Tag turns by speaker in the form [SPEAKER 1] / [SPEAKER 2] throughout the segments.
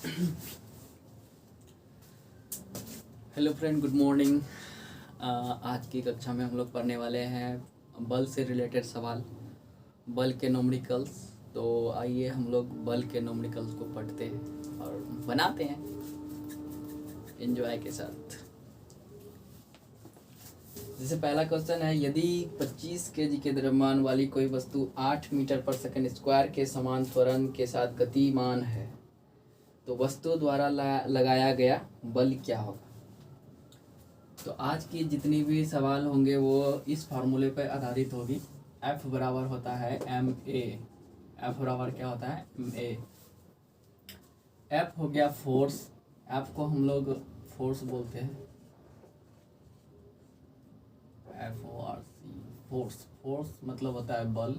[SPEAKER 1] Hello friend, good morning. आज की कक्षा में हम लोग पढ़ने वाले हैं बल से रिलेटेड सवाल, बल के न्यूमेरिकल्स। तो आइए हम लोग बल के न्यूमेरिकल्स को पढ़ते हैं और बनाते हैं एंजॉय के साथ। जैसे पहला क्वेश्चन है, यदि 25 केजी के द्रव्यमान वाली कोई वस्तु 8 मीटर पर सेकंड स्क्वायर के समान त्वरण के साथ गतिमान है तो वस्तु द्वारा लगाया गया बल क्या होगा। तो आज की जितनी भी सवाल होंगे वो इस फार्मूले पर आधारित होगी। F बराबर होता है ma। F बराबर क्या होता है ma। F हो गया फोर्स। F को हम लोग फोर्स बोलते हैं, FORC, फोर्स। फोर्स मतलब होता है बल,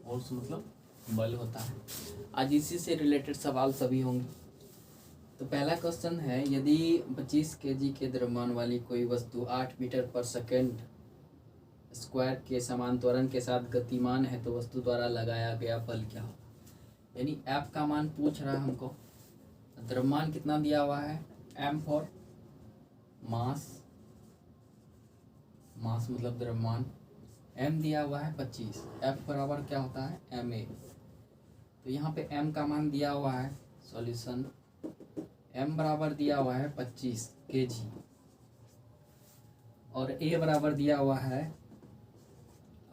[SPEAKER 1] फोर्स मतलब बल होता है। आज इसी से रिलेटेड सवाल सभी होंगे। तो पहला क्वेश्चन है, यदि 25 केजी के द्रव्यमान वाली कोई वस्तु 8 मीटर पर सेकंड स्क्वायर के समान त्वरण के साथ गतिमान है तो वस्तु द्वारा लगाया गया बल क्या होगा। यानी F का मान पूछ रहा है हमको। द्रव्यमान कितना दिया हुआ है, M फॉर मास, मास मतलब द्रव्यमान। M दिया हुआ है 25। F बराबर क्या होता है ma। तो यहाँ पे M का मान दिया हुआ है, सॉल्यूशन M बराबर दिया हुआ है 25 kg और A बराबर दिया हुआ है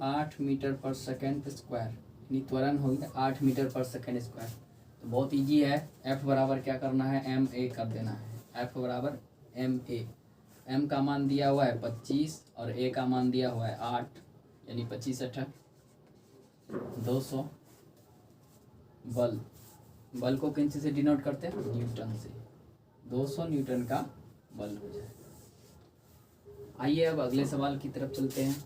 [SPEAKER 1] 8 मीटर पर सेकेंड स्क्वायर, यानी त्वरण हो गया 8 मीटर पर सेकेंड स्क्वायर। तो बहुत इजी है, F बराबर क्या करना है ma कर देना है। F बराबर ma। M का मान दिया हुआ है 25 और A का मान दिया हुआ है 8, यानी 25 8 200। बल, बल को किन से डिनोट करते हैं, न्यूटन से। 200 न्यूटन का बल हो जाए। आइए अब अगले सवाल की तरफ चलते हैं।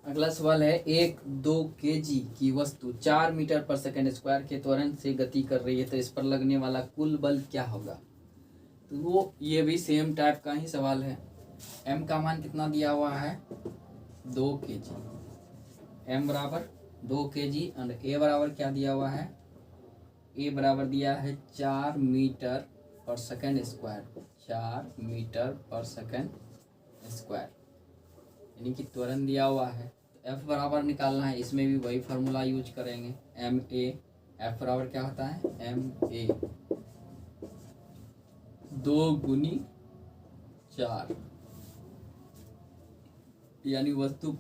[SPEAKER 1] अगला सवाल है, एक 2 केजी की वस्तु 4 मीटर पर सेकेंड स्क्वायर के त्वरण से गति कर रही है तो इस पर लगने वाला कुल बल क्या होगा। तो वो ये भी सेम टाइप का ही सवाल है। M का मान कितना दिया हुआ है 2 केजी। M बराबर 2 केजी और A बराबर क्या दिया हुआ है, A बराबर दिया है 4 मीटर पर सेकेंड स्क्वायर। 4 मीटर पर सेकेंड स्क्वायर यानी कि त्वरण दिया हुआ है। तो F बराबर निकालना है, इसमें भी वही फार्मूला यूज करेंगे ma। F बराबर क्या होता है ma 2 गुनी 4, यानी वस्तु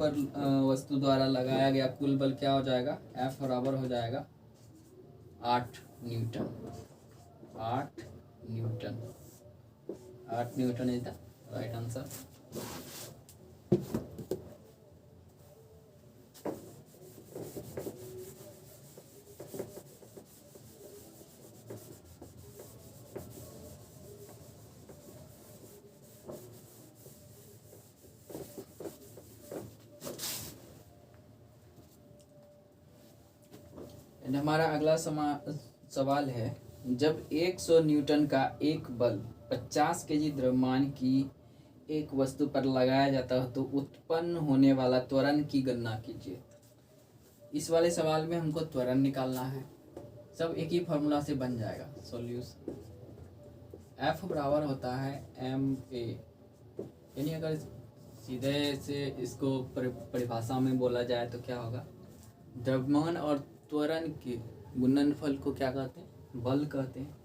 [SPEAKER 1] द्वारा लगाया गया कुल बल क्या हो जाएगा, F बराबर हो जाएगा 8 Newton. 8 Newton, 8 Newton is the right answer. हमारा अगला सवाल है, जब 100 न्यूटन का एक बल 50 केजी द्रव्यमान की एक वस्तु पर लगाया जाता है तो उत्पन्न होने वाला त्वरण की गणना कीजिए। इस वाले सवाल में हमको त्वरण निकालना है, सब एक ही फॉर्मूला से बन जाएगा। सॉल्यूशन F बराबर होता है ma। यानी अगर सीधे से इसको परिभाषा में बोला जाए तो क्या होगा, द्रव्यमान और त्वरण के गुणनफल को क्या कहते हैं, बल कहते हैं।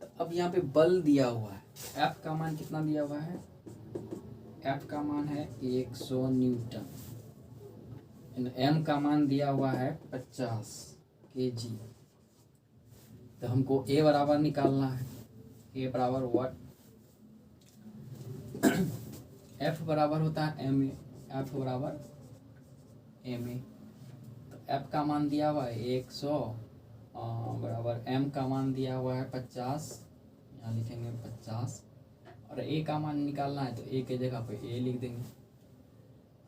[SPEAKER 1] तो अब यहाँ पे बल दिया हुआ है, F का मान कितना दिया हुआ है, F का मान है 100 न्यूटन। M का मान दिया हुआ है 50 kg। तो हमको A बराबर निकालना है। A बराबर व्हाट, F बराबर होता है ma। F बराबर ma। तो F का मान दिया हुआ है 100 बराबर M का मान दिया हुआ है 50, यहाँ लिखेंगे 50 और A का मान निकालना है तो A के जगह पे A लिख देंगे।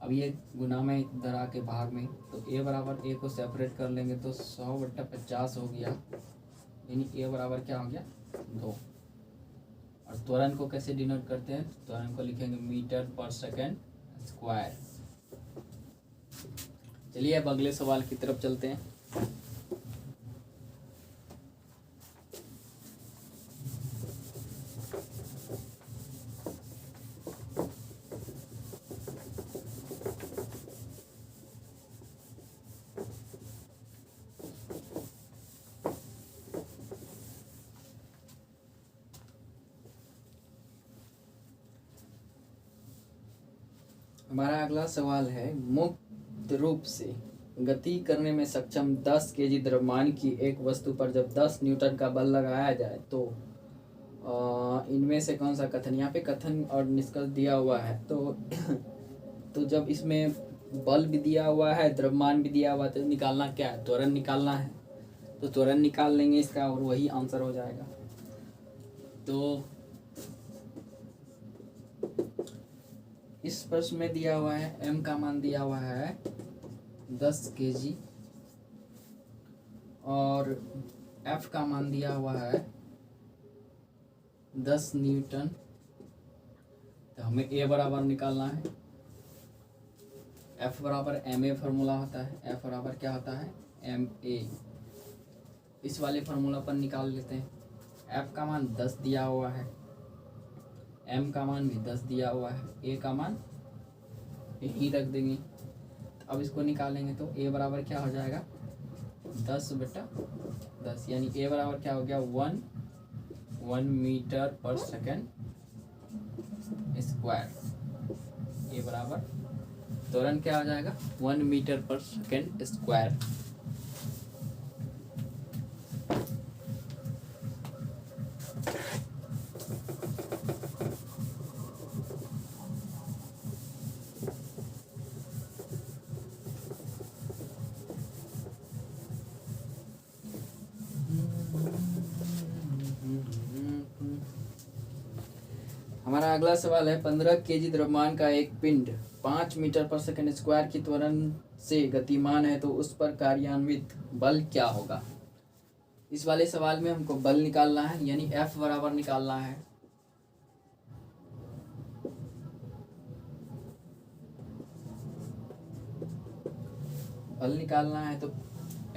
[SPEAKER 1] अब ये गुना में इधर आके भाग में, तो ए बराबर ए को सेपरेट कर लेंगे तो 100/50 हो गया, यानी ए बराबर क्या हो गया 2। और त्वरण को कैसे डिनोट करते हैं, त्वरण को लिखेंगे मीटर पर सेकेंड स्क्वायर। चलिए अब अगले सवाल की तरफ चलते हैं। हमारा अगला सवाल है, मुक्त रूप से गति करने में सक्षम 10 केजी द्रव्यमान की एक वस्तु पर जब 10 न्यूटन का बल लगाया जाए तो इनमें से कौन सा कथन, यहाँ पे कथन और निष्कर्ष दिया हुआ है। तो जब इसमें बल भी दिया हुआ है, द्रव्यमान भी दिया हुआ है, तो निकालना क्या है, त्वरण निकालना है। तो त्वरण निकाल लेंगे इसका और वही आंसर हो जाएगा। तो इस प्रश्न में दिया हुआ है m का मान दिया हुआ है 10 केजी और f का मान दिया हुआ है 10 न्यूटन। तो हमें a बराबर निकालना है। f बराबर ma फार्मूला होता है, f बराबर क्या होता है ma। इस वाले फार्मूला पर निकाल लेते हैं। f का मान 10 दिया हुआ है, m का मान भी 10 दिया हुआ है, a का मान यही रख देंगे। अब इसको निकालेंगे तो a बराबर क्या हो जाएगा 10/10, यानी a बराबर क्या हो गया 1 मीटर पर सेकेंड स्क्वायर। a बराबर त्वरण क्या हो जाएगा 1 मीटर पर सेकेंड स्क्वायर। हमारा अगला सवाल है, 15 केजी द्रव्यमान का एक पिंड 5 मीटर पर सेकेंड स्क्वायर की त्वरण से गतिमान है तो उस पर कार्यान्वित बल क्या होगा। इस वाले सवाल में हमको बल निकालना है, यानी F बराबर निकालना है। बल निकालना है तो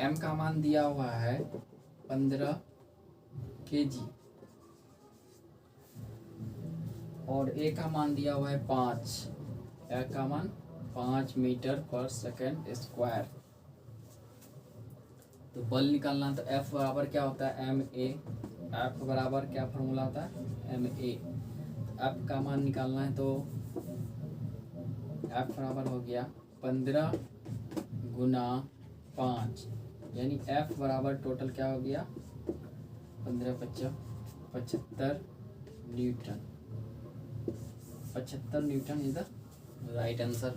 [SPEAKER 1] m का मान दिया हुआ है 15 केजी और a का मान दिया हुआ है 5, a का मान 5 मीटर पर सेकेंड स्क्वायर। तो बल निकालना तो F बराबर क्या होता है ma। F बराबर क्या फॉर्मूला होता है ma। F का मान निकालना है तो F बराबर हो गया 15 गुना 5, यानी F बराबर टोटल क्या हो गया 75 Newton. 75 Newton is the right answer.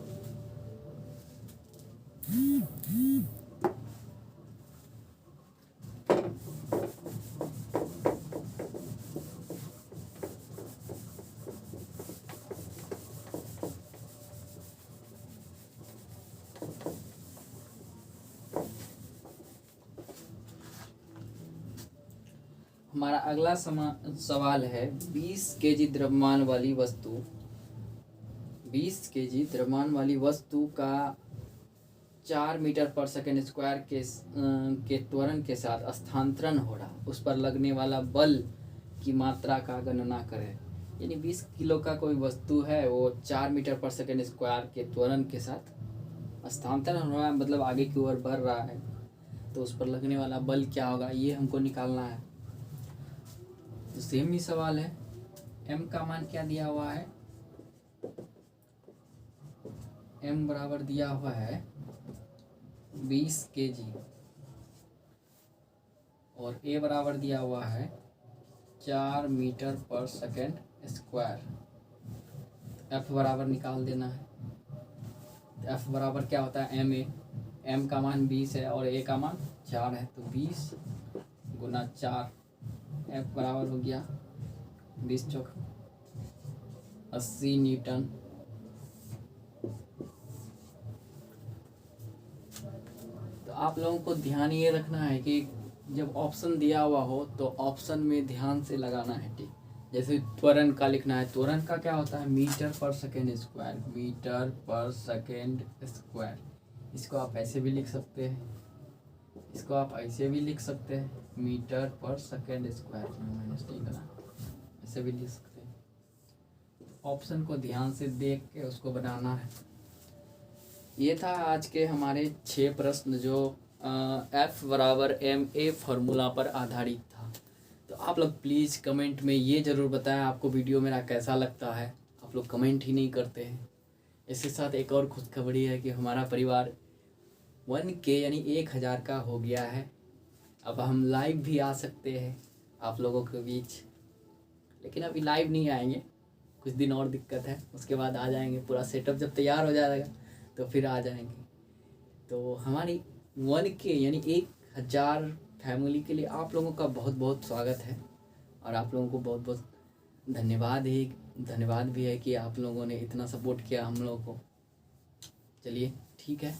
[SPEAKER 1] हमारा अगला सवाल है, 20 केजी द्रव्यमान वाली वस्तु 20 केजी द्रव्यमान वाली वस्तु का 4 मीटर पर सेकेंड स्क्वायर के त्वरण के साथ स्थानांतरण हो रहा, उस पर लगने वाला बल की मात्रा का गणना करें। यानी 20 किलो का कोई वस्तु है, वो 4 मीटर पर सेकेंड स्क्वायर के त्वरण के साथ स्थानांतरण हो रहा है, मतलब आगे की ओर बढ़ रहा है, तो उस पर लगने वाला बल क्या होगा ये हमको निकालना है। तो सेम ही सवाल है, m का मान क्या दिया हुआ है, m बराबर दिया हुआ है 20 केजी और a बराबर दिया हुआ है 4 मीटर पर सेकेंड स्क्वायर। f बराबर निकाल देना है। f बराबर क्या होता है ma। m का मान 20 है और a का मान 4 है, तो 20 गुना 4, f बराबर हो गया 20 चौक 80 न्यूटन। आप लोगों को ध्यान ये रखना है कि जब ऑप्शन दिया हुआ हो तो ऑप्शन में ध्यान से लगाना है, ठीक। जैसे त्वरण का लिखना है, त्वरण का क्या होता है, मीटर पर सेकेंड स्क्वायर, मीटर पर सेकेंड स्क्वायर। इसको आप ऐसे भी लिख सकते हैं, इसको आप ऐसे भी लिख सकते हैं, मीटर पर सेकेंड स्क्वायर में माइनस नहीं करना, ऐसे भी लिख सकते हैं। ऑप्शन को ध्यान से देख के उसको बनाना है। ये था आज के हमारे 6 प्रश्न जो F बराबर ma फार्मूला पर आधारित था। तो आप लोग प्लीज़ कमेंट में ये ज़रूर बताएं आपको वीडियो मेरा कैसा लगता है। आप लोग कमेंट ही नहीं करते हैं। इसके साथ एक और खुशखबरी है कि हमारा परिवार 1K यानी 1000 का हो गया है। अब हम लाइव भी आ सकते हैं आप लोगों के बीच, लेकिन अभी लाइव नहीं आएंगे, कुछ दिन और दिक्कत है, उसके बाद आ जाएंगे। पूरा सेटअप जब तैयार हो जाएगा तो फिर आ जाएंगे। तो हमारी 1K यानी 1000 फैमिली के लिए आप लोगों का बहुत बहुत स्वागत है, और आप लोगों को बहुत बहुत धन्यवाद भी है कि आप लोगों ने इतना सपोर्ट किया हम लोगों को। चलिए ठीक है।